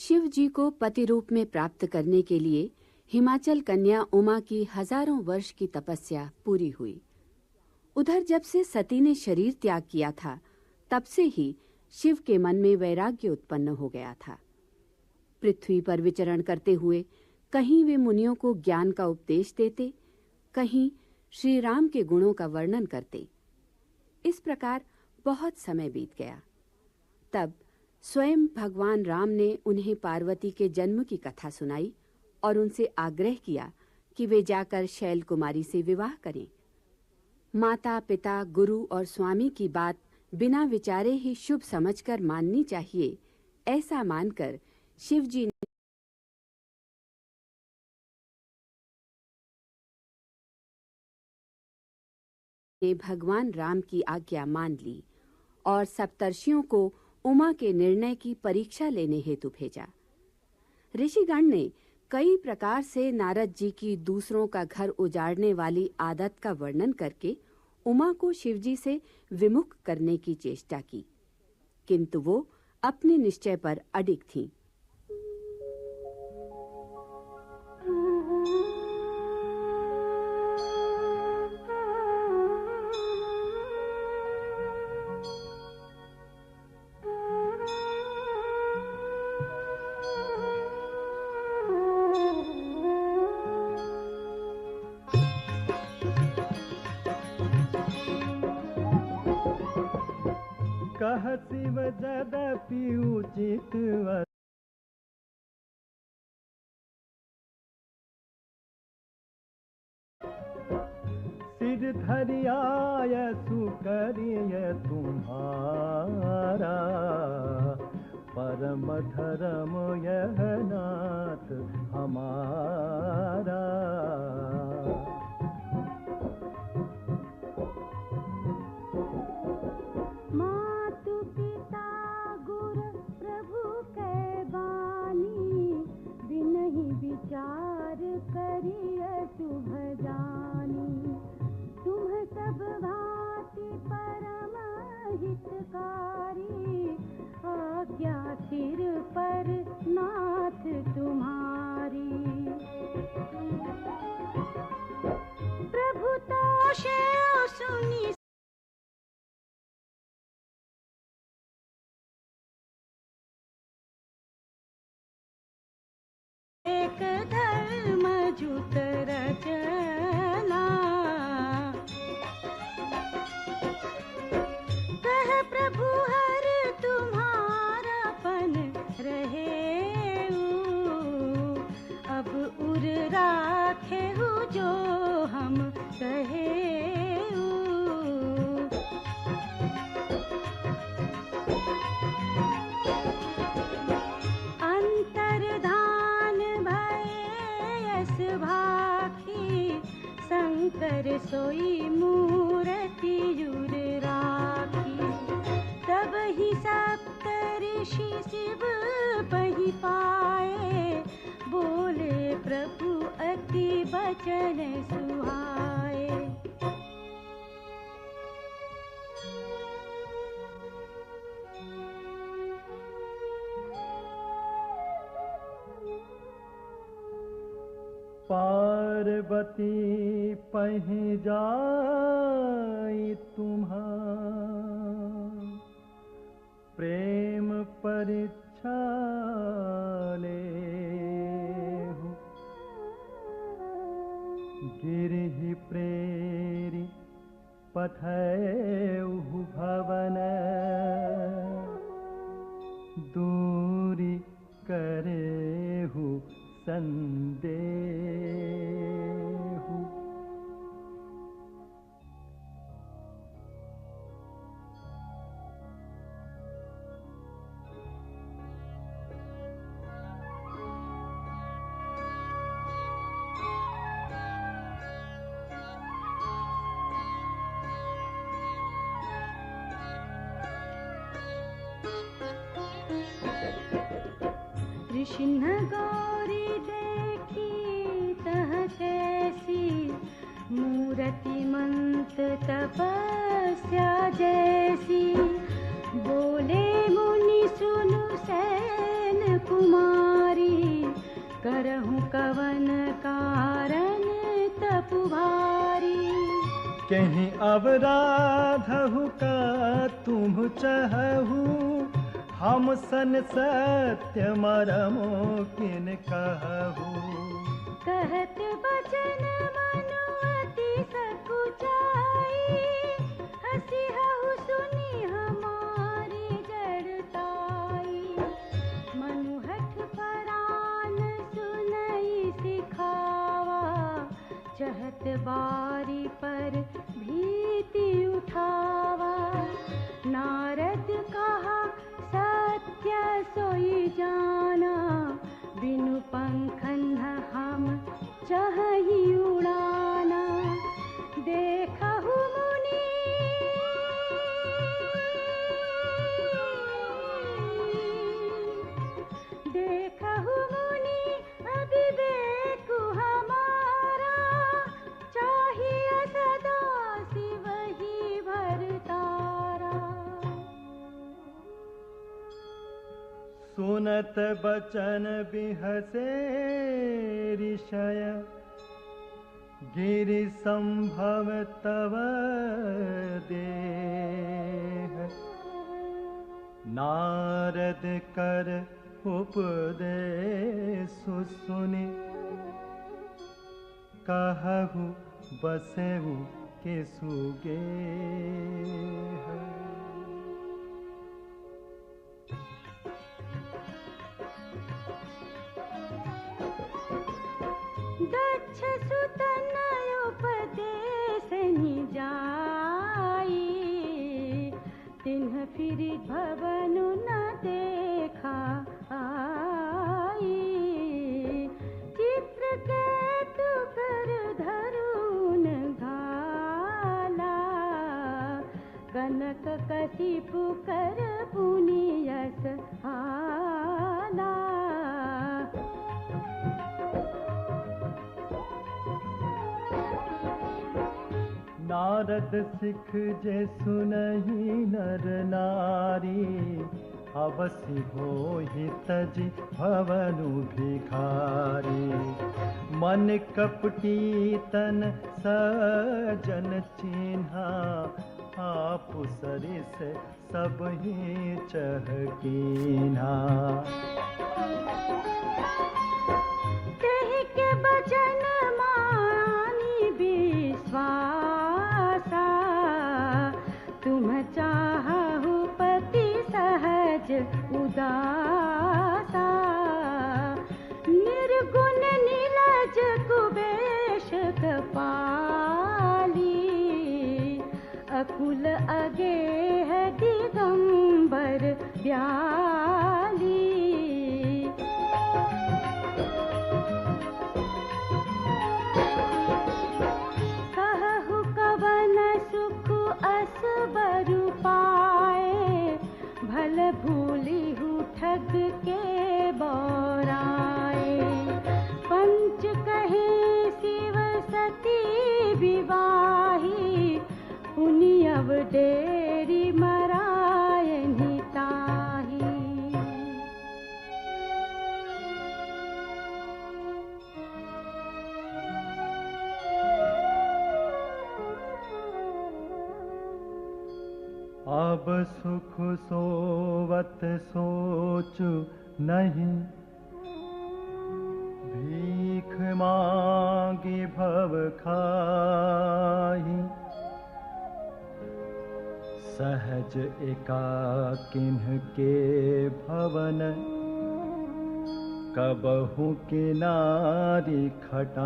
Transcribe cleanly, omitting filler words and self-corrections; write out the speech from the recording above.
शिव जी को पति रूप में प्राप्त करने के लिए हिमाचल कन्या उमा की हजारों वर्ष की तपस्या पूरी हुई। उधर जब से सती ने शरीर त्याग किया था, तब से ही शिव के मन में वैराग्य उत्पन्न हो गया था। पृथ्वी पर विचरण करते हुए कहीं वे मुनियों को ज्ञान का उपदेश देते, कहीं श्री राम के गुणों का वर्णन करते। इस प्रकार बहुत समय बीत गया। तब स्वयं भगवान राम ने उन्हें पार्वती के जन्म की कथा सुनाई और उनसे आग्रह किया कि वे जाकर शैल कुमारी से विवाह करें। माता, पिता, गुरु और स्वामी की बात बिना विचारे ही शुभ समझकर माननी चाहिए, ऐसा मानकर शिवजी ने भगवान राम की आज्ञा मान ली और सप्तर्षियों को उमा के निर्णय की परीक्षा लेने हेतु भेजा। ऋषिगण ने कई प्रकार से नारद जी की दूसरों का घर उजाड़ने वाली आदत का वर्णन करके उमा को शिवजी से विमुख करने की चेष्टा की, किंतु वो अपने निश्चय पर अडिग थीं। कह शिव जदपि उचित सिर धरियाय सुकरिय तुम्हारा, परम धर्म यह नाथ हमारा। विचार करिय शुभ जानी, तुम सब भांति परम हितकारी, आज्ञा सिर पर नाथ तुम्हारी। प्रभु तो शेव सुनी एक धर्म जुत रचना, कह प्रभु हर तुम्हारापन रहे, अब उर राखे हो जो हम कहे। शंकर सोई मूर्ति जुर राखी, तब ही सप्त ऋषि शिव पहि पाए, बोले प्रभु अति बचन सुहाए। पार्वती पहि जाई तुम्हार, प्रेम परीक्षा लेहु, गिरिहि प्रेरि पठैहु भवन, दूरी करेहु संदेहु। कृष्ण गौरी देखी तह कैसी, मूरति मंत तपस्या जैसी, बोले मुनि सुनु सैन कुमार, कहीं अवराधहु का तुम चहु, हम सन सत्य मरमो किन कहू। कहत बचन मनु अति सकुचाई, हसी हहु सुनी हमारी जड़ताई। मनु हठ परान सुनई सिखावा, चहत बारी पर भीति उठावा। नारद कहा सत्य सोई जाना, बिनु पंखन हम चाही उड़ाना। देखहु मुनि देखहु मुनि अविवेक हमारा, चाहिए सदा शिव ही भरतारा। सुनत बचन बिहसे ऋषय, गिरि संभव तव देह। नारद कर उपदेश सुनि, कहु बसेहु के सुगेह। दक्ष सुतन उपदेश निजाई, तिन्ह फिर भवनु न देखा आई। चित्रकेतु कर धरुन घाला, कनक कशिपु कर पुनियस हाला। नारद सिख जे सुनहि नर नारी, अवसि होहि तजि भवनु भिखारी। मन कपटी तन सजन चिन्हा, आप सरिस सबहि चहकीन्हा। तेहि के बचन मानी विश्वासा, तुम चाहु पति सहज उदासा। निर्गुण नीलज कुबेश कपाली, अकुल अगेह दिगंबर ब्याली। कहु कवन सुख असबरु पाए, भल भूलिहु ठग के बौराए। पंच कहे शिव सती विवाही, पुनि अव डेरी मराए निताही। अब सुख सोवत सोचु नहीं, भीख मांगी भव खाही। सहज एकाकिन्ह के भवन, कबहु किनारी खटाही।